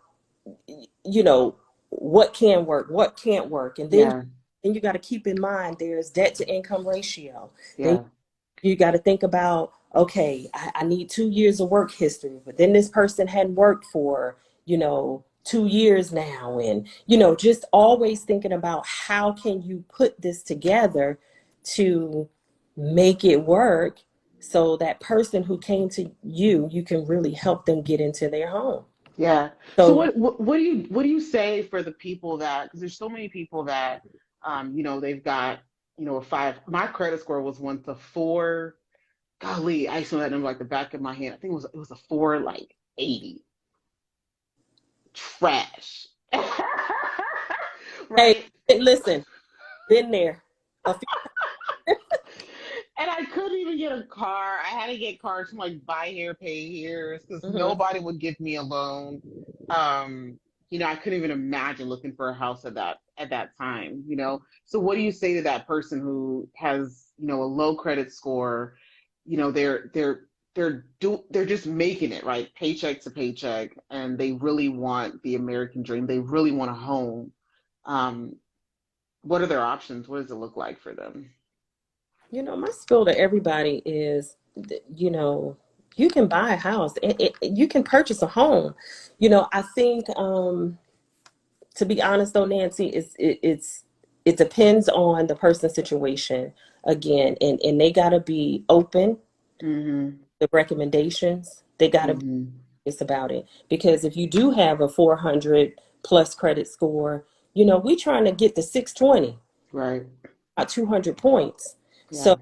B: you know, what can work, what can't work. And
A: Yeah,
B: then you got to keep in mind there's debt to income ratio. Then
A: yeah,
B: you got to think about, okay, I need 2 years of work history, but then this person hadn't worked for, 2 years now. And, just always thinking about how can you put this together to make it work so that person who came to you, you can really help them get into their home.
A: yeah. So
B: So
A: what do you say for the people that, because there's so many people that they've got a five. My credit score was once a four. Golly, I used to know that number like the back of my hand. I think it was a four, like 80. Trash.
B: hey,
A: Right?
B: listen, been there. A few,
A: And I couldn't even get a car. I had to get cars from like buy here, pay here, because
B: mhm.
A: nobody would give me a loan. Um, I couldn't even imagine looking for a house at that time, So what do you say to that person who has, a low credit score, they're just making it, right? Paycheck to paycheck, and they really want the American dream. They really want a home. Um, what are their options? What does it look like for them?
B: My spiel to everybody is, you can buy a house, you can purchase a home. I think, to be honest though, Nancy, it depends on the person's situation again, and they got to be open.
A: Mm-hmm.
B: The recommendations, they got to be
A: Mm-hmm.
B: serious about it, because if you do have a 400 plus credit score, we trying to get the 620,
A: Right.
B: 200 points.
A: Yeah.
B: So,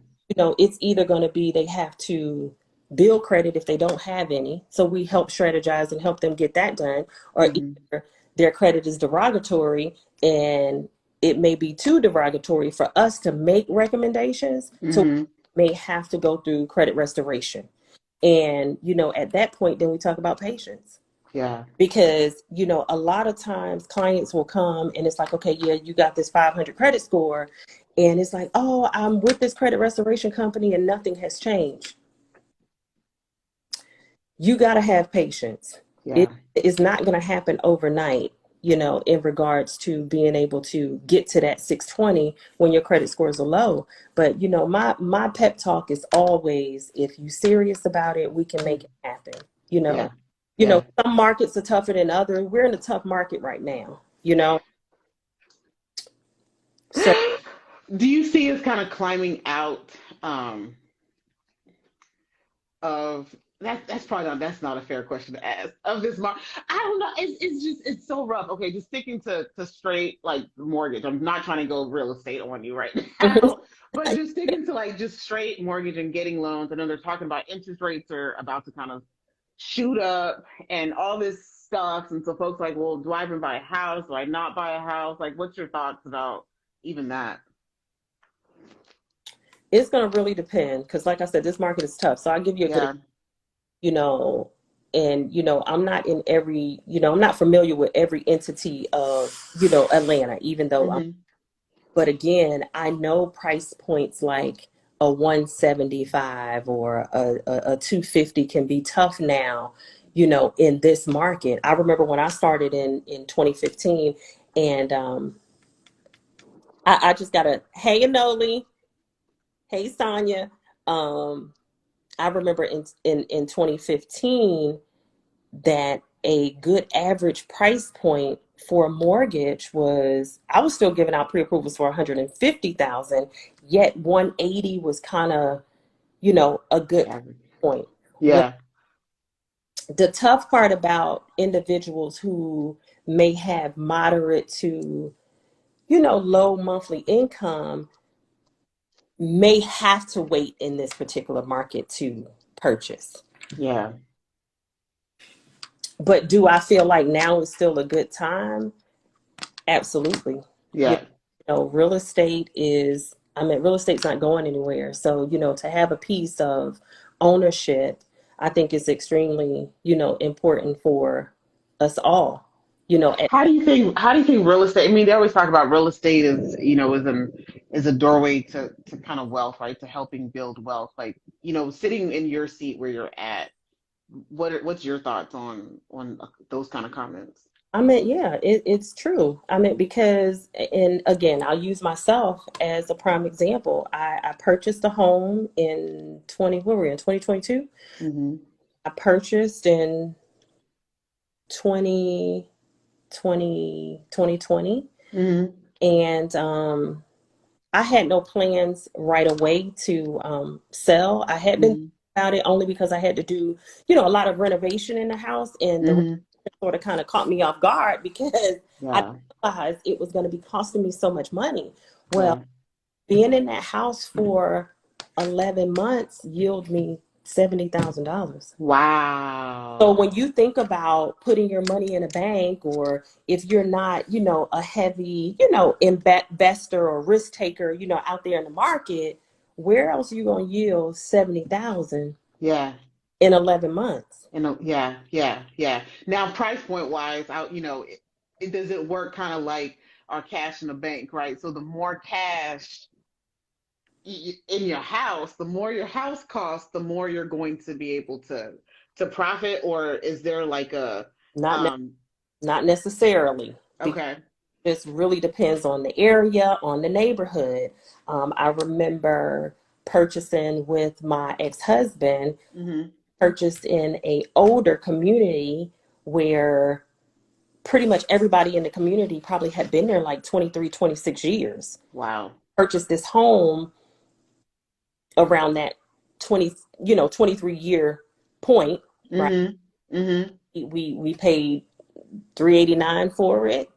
B: it's either going to be they have to build credit if they don't have any. So we help strategize and help them get that done. Or
A: Mm-hmm.
B: either their credit is derogatory, and it may be too derogatory for us to make recommendations. So
A: Mm-hmm.
B: we may have to go through credit restoration. And, at that point, then we talk about patience,
A: Yeah.
B: because a lot of times clients will come and it's like, okay, yeah, you got this 500 credit score, and it's like, oh, I'm with this credit restoration company and nothing has changed. You got to have patience. It
A: Yeah.
B: is not going to happen overnight, in regards to being able to get to that 620 when your credit scores are low. But my pep talk is always, if you serious about it, we can make it happen. you know
A: Yeah. Yeah.
B: some markets are tougher than others. We're in a tough market right now, so.
A: Do you see us kind of climbing out um, of that's probably that's not a fair question to ask of this market. I don't know. It's so rough. Okay, just sticking to straight like mortgage. I'm not trying to go real estate on you right now, but just sticking to like just straight mortgage and getting loans. I know they're talking about interest rates are about to kind of shoot up and all this stuff. And so folks are like, well, do I even buy a house? Do I not buy a house? Like, what's your thoughts about even that?
B: It's going to really depend, because like I said, this market is tough. So I'll give you a good,
A: Yeah.
B: you know, and I'm not in every, I'm not familiar with every entity of, Atlanta, even though
A: Mm-hmm.
B: but again, I know price points like a 175 or a 250 can be tough now, in this market. I remember when I started in 2015, and I just got a, hey, Anoli, hey, Sonia. Um, I remember in 2015 that a good average price point for a mortgage was, I was still giving out pre-approvals for 150,000, yet 180 was kind of, a good
A: Average.
B: point. When
A: Yeah.
B: the tough part about individuals who may have moderate to, low monthly income may have to wait in this particular market to purchase.
A: Yeah.
B: But do I feel like now is still a good time? Absolutely. You
A: Yeah.
B: real estate is, real estate's not going anywhere. So, to have a piece of ownership, I think is extremely, important for us all. At,
A: How do you think real estate? I mean, they always talk about real estate as, is a doorway to kind of wealth, right? To helping build wealth. Like, sitting in your seat where you're at, what's your thoughts on those kind of comments?
B: yeah, it's true. Because, and again, I'll use myself as a prime example. I purchased a home in 2022.
A: Mm-hmm.
B: I purchased in 20 2020,
A: Mm-hmm.
B: and I had no plans right away to sell. I had been
A: Mm-hmm.
B: about it only because I had to do, a lot of renovation in the house, and the
A: Mm-hmm.
B: sort of kind of caught me off guard because I
A: Yeah.
B: realized it was going to be costing me so much money. Well,
A: Yeah.
B: being in that house for 11 months yielded me $70,000. So
A: Wow.
B: when you think about putting your money in a bank, or if you're not, a heavy, investor or risk taker, out there in the market, where else are you going to yield 70,000
A: Yeah.
B: in 11 months?
A: Yeah. Yeah. Yeah. Now, price point wise, out. does it work kind of like our cash in the bank, right? So the more cash in your house, the more your house costs, the more you're going to be able to profit, or is there like a
B: Not ne-
A: um
B: not necessarily, because
A: okay.
B: this really depends on the area, on the neighborhood. I remember purchasing with my ex-husband,
A: Mm-hmm.
B: purchased in a older community where pretty much everybody in the community probably had been there like 23, 26 years.
A: Wow.
B: Purchased this home around that 20, 23-year point, right?
A: Mm-hmm. Mm-hmm.
B: We paid 389 for it.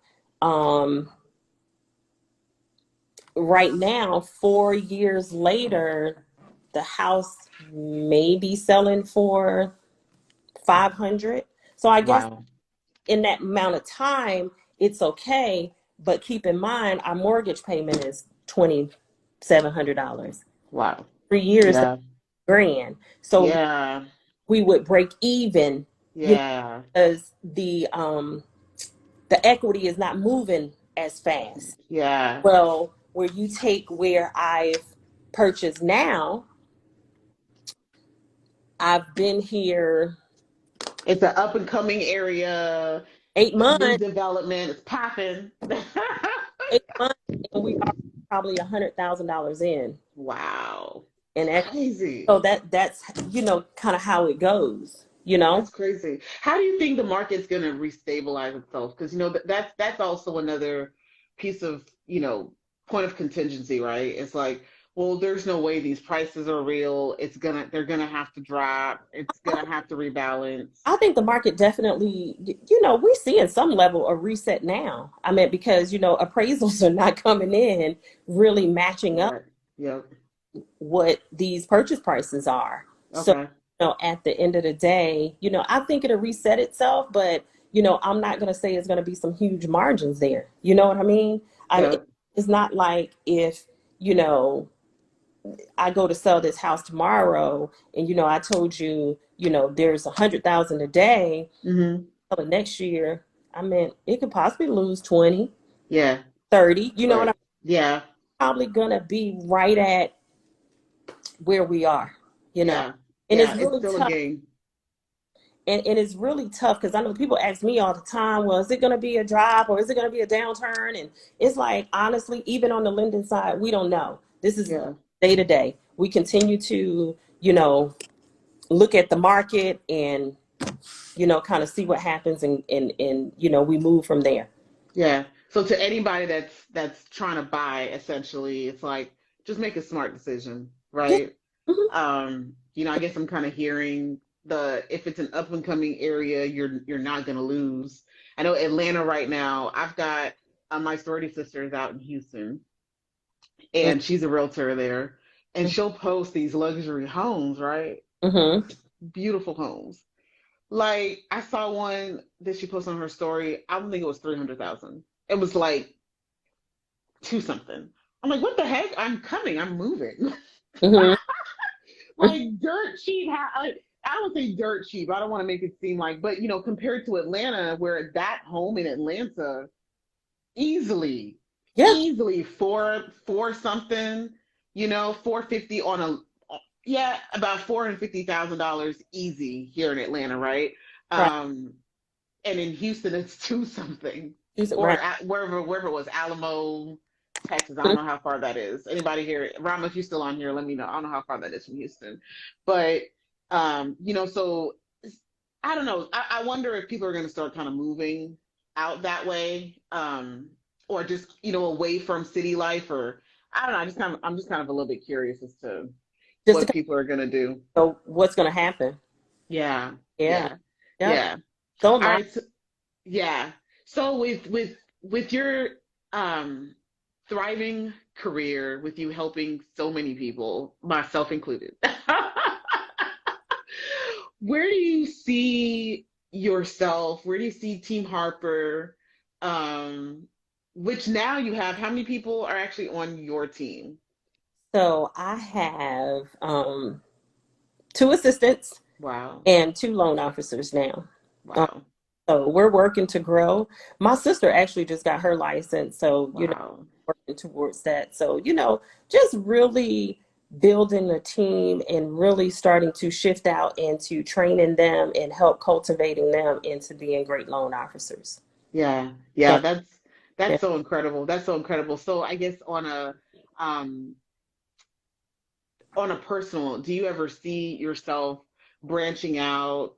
B: Um, right now, 4 years later, the house may be selling for 500. So I guess
A: Wow.
B: in that amount of time, it's okay. But keep in mind, our mortgage payment is $2,700.
A: Wow.
B: 3 years, that's
A: Yeah.
B: grand. So
A: Yeah.
B: we would break even,
A: Yeah.
B: because the equity is not moving as fast.
A: Yeah.
B: Well, where you take where I've purchased now, I've been here
A: It's an up and coming area,
B: 8 months,
A: new development, it's popping.
B: 8 months, and we are probably $100,000 in,
A: Wow.
B: and
A: Crazy.
B: so that's kind of how it goes,
A: That's crazy. How do you think the market's going to restabilize itself? Because that's also another piece of point of contingency, right? It's like, well, there's no way these prices are real. They're gonna have to drop. It's gonna have to rebalance.
B: I think the market definitely, we're seeing some level of reset now. I mean, because, appraisals are not coming in really matching up
A: Right. Yep.
B: what these purchase prices are. So,
A: Okay.
B: at the end of the day, I think it'll reset itself, but, I'm not going to say it's going to be some huge margins there. You know what I mean? I mean,
A: Yep.
B: it's not like if, you know, I go to sell this house tomorrow and, I told you, there's 100,000 a day,
A: Mm-hmm.
B: the next year, I mean, it could possibly lose 20,
A: Yeah.
B: 30. You know what I'm
A: Right. Yeah.
B: probably gonna be right at where we are, you know.
A: Yeah.
B: And it's
A: Yeah. It's
B: really
A: still a
B: tough.
A: game.
B: And it's really tough because I know people ask me all the time, well, is it gonna be a drop or is it gonna be a downturn? And it's like, honestly, even on the lending side, we don't know. This is
A: Yeah.
B: day to day. We continue to, look at the market and, kind of see what happens and we move from there.
A: Yeah. So to anybody that's trying to buy, essentially, it's like just make a smart decision,
B: Yeah.
A: right?
B: Mhm.
A: I guess I'm kind of hearing the if it's an up and coming area, you're not gonna lose. I know Atlanta right now, I've got my sorority sister is out in Houston and she's a realtor there, and she'll post these luxury homes, right?
B: Mhm.
A: Beautiful homes. Like I saw one that she posted on her story. I don't think it was 300,000. It was like two something. I'm like, what the heck? I'm coming. I'm moving.
B: Mhm.
A: Like dirt cheap. I don't say dirt cheap. I don't want to make it seem like, but compared to Atlanta, where that home in Atlanta easily,
B: Yeah.
A: easily four something, 450 on a yeah, about $450,000 easy here in Atlanta, right?
B: Right.
A: Um, and in Houston it's two something, or
B: Right.
A: wherever it was, Alamo, Texas. I don't know how far that is. Anybody here, Rama, if you're still on here, let me know. I don't know how far that is from Houston, but so I don't know. I wonder if people are going to start kind of moving out that way, or just away from city life, or I don't know. I'm just kind of a little bit curious as to
B: Just to
A: what
B: kind
A: people are going to do.
B: of know what's going to happen.
A: Yeah,
B: Yeah.
A: yeah,
B: Yep.
A: yeah.
B: So am
A: All
B: I.
A: right. So, yeah. So with your um thriving career, with you helping so many people, myself included, where do you see yourself? Where do you see Team Harper? Um, which now you have, how many people are actually on your team?
B: So I have two assistants
A: Wow.
B: and two loan officers now. Um,
A: Wow.
B: So we're working to grow. My sister actually just got her license, so
A: Wow.
B: working towards that. So just really building a team and really starting to shift out into training them and help cultivating them into being great loan officers.
A: Yeah. Yeah,
B: Yeah,
A: that's
B: yeah.
A: so incredible. That's so incredible. So I guess um on a personal, do you ever see yourself branching out,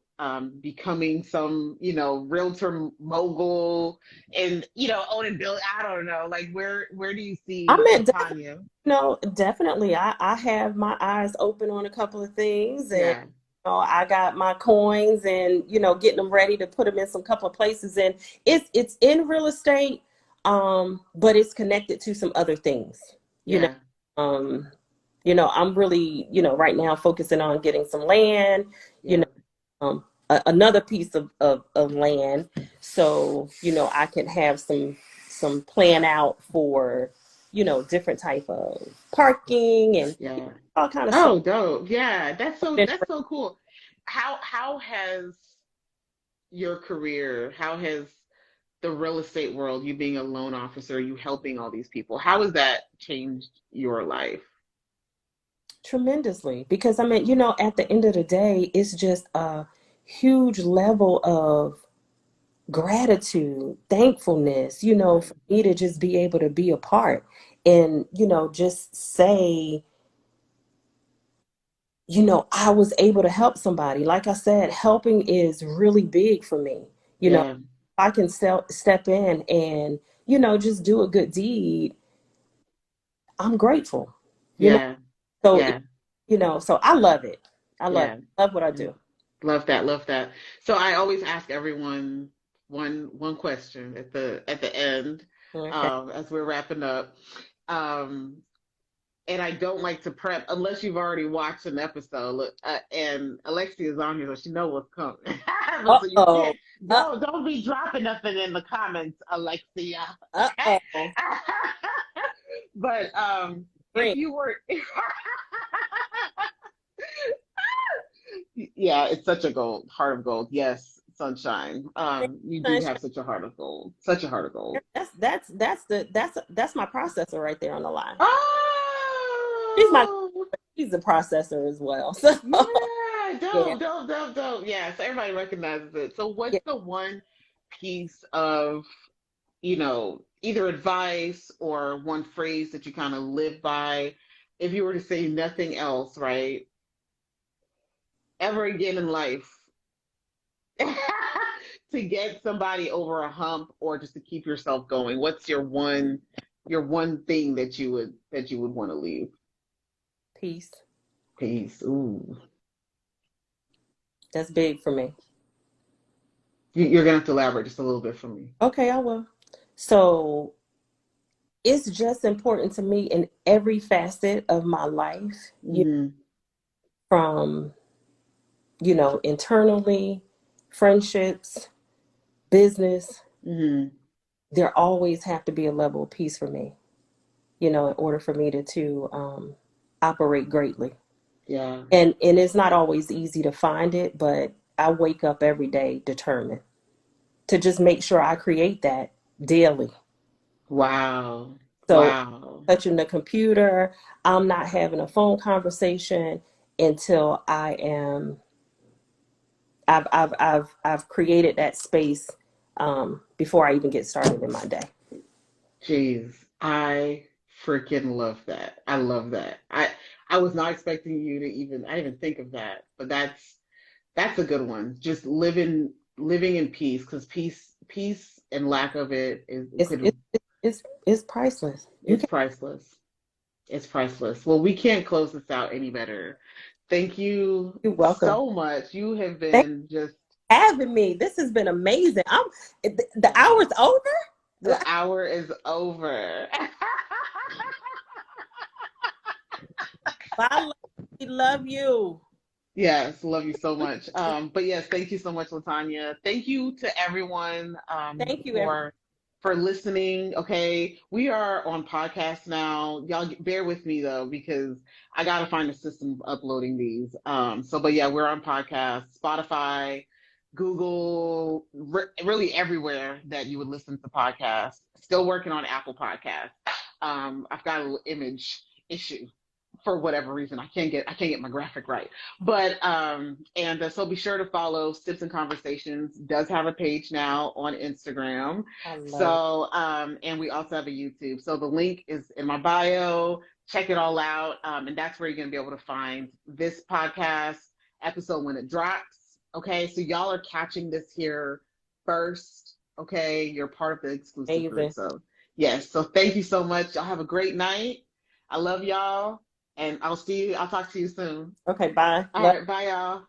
A: becoming some, realtor mogul and, owning build? I don't know. Like where do you
B: I
A: see
B: meant
A: LaTonya?
B: definitely. I have my eyes open on a couple of things, and
A: Yeah.
B: I got my coins, and getting them ready to put them in some couple of places. And it's in real estate, but it's connected to some other things. You know,
A: Yeah.
B: um, I'm really right now focusing on getting some land. You know,
A: Yeah.
B: another piece of land, so I can have some plan out for different type of parking and
A: Yeah.
B: all kind of stuff.
A: Oh, dope. Yeah. That's so cool. How has your career, how has the real estate world, you being a loan officer, you helping all these people, how has that changed your life?
B: Tremendously, because I mean, at the end of the day, it's just a huge level of gratitude, thankfulness,
A: Yeah.
B: for me to just be able to be a part and, just say, I was able to help somebody. Like I said, helping is really big for me.
A: Yeah.
B: I can step in and, just do a good deed. I'm grateful, you know.
A: Yeah.
B: So,
A: Yeah.
B: so I love it. I
A: Yeah.
B: love what I
A: Yeah.
B: do.
A: Love that. Love that. So I always ask everyone one question at the end,
B: Okay.
A: as we're wrapping up. Um, and I don't like to prep unless you've already watched an episode. Look, and Alexia is on here, so she knows what's coming. So you
B: Uh-oh.
A: can't
B: Uh,
A: don't be dropping nothing in the comments, Alexia. Okay.
B: uh-oh.
A: But if
B: Green.
A: you were, yeah, it's such a gold, heart of gold. Yes, sunshine. You do have
B: Sunshine.
A: such a heart of gold, such a heart of gold.
B: That's my processor right there on the line. She's my
A: Oh,
B: she's a processor as well. So
A: yeah,
B: yeah,
A: dope, dope, dope, dope. Yeah, so everybody recognizes it. So,
B: yeah.
A: what's the one piece of, either advice or one phrase that you kind of live by, if you were to say nothing else, right, ever again in life, to get somebody over a hump or just to keep yourself going? What's your one thing that you would want to leave?
B: Peace.
A: Peace. Ooh.
B: That's big for me.
A: You're gonna have to elaborate just a little bit for me.
B: Okay, I will. So it's just important to me in every facet of my life,
A: Mm-hmm.
B: from, internally, friendships, business,
A: Mm-hmm.
B: there always have to be a level of peace for me, in order for me to operate greatly.
A: Yeah.
B: And it's not always easy to find it, but I wake up every day determined to just make sure I create that daily.
A: Wow.
B: So
A: Wow.
B: touching the computer, I'm not having a phone conversation until I've created that space, before I even get started in my day.
A: Jeez. I freaking love that. I love that. I was not expecting you to even think of that, but that's a good one. Just living in peace, because peace and lack of it is
B: It's
A: could
B: it's it's priceless. You
A: it's
B: can
A: priceless. It's priceless. Well, we can't close this out any better. Thank you
B: You're welcome.
A: so much. You have
B: Thanks
A: been just
B: for having me. This has been amazing. The hour's
A: the
B: over.
A: hour is over.
B: Bye. We love you.
A: Yes, love you so much. But yes, thank you so much, LaTonya. Thank you to everyone,
B: Thank you, everybody.
A: for listening. Okay, we are on podcast now. Y'all bear with me though, because I gotta find a system of uploading these. But yeah, we're on podcast, Spotify, Google, really everywhere that you would listen to podcasts. Still working on Apple Podcasts. I've got a little image issue for whatever reason. I can't get my graphic right. But so be sure to follow Sips and Conversations. Does have a page now on Instagram.
B: I love it.
A: So and we also have a YouTube. So the link is in my bio. Check it all out. And that's where you're gonna be able to find this podcast episode when it drops. Okay, so y'all are catching this here first. Okay, you're part of the exclusive group.
B: Amazing.
A: So yes, so thank you so much. Y'all have a great night. I love y'all, and I'll talk to you soon.
B: Okay, bye.
A: All
B: Love
A: right, bye y'all.